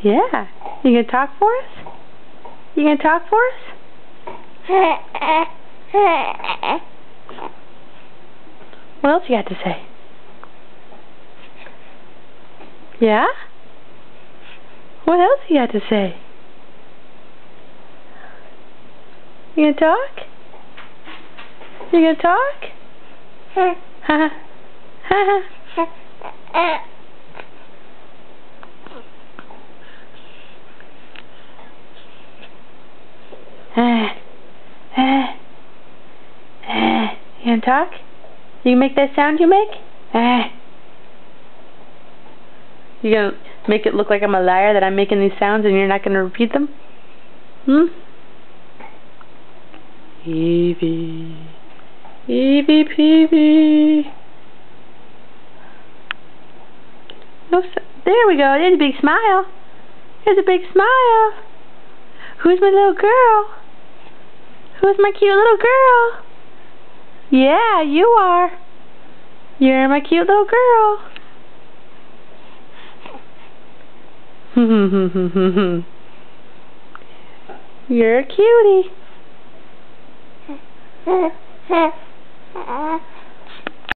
Yeah. You gonna talk for us? You gonna talk for us? What else you got to say? Yeah? What else you got to say? You gonna talk? You gonna talk? Ha ha. Ha ha. You gonna talk? You can make that sound you make? You gonna make it look like I'm a liar that I'm making these sounds and you're not gonna repeat them? Evie. Evie Peevie. No, there we go. There's a big smile. There's a big smile. Who's my little girl? Who's my cute little girl? Yeah, you are. You're my cute little girl. You're a cutie.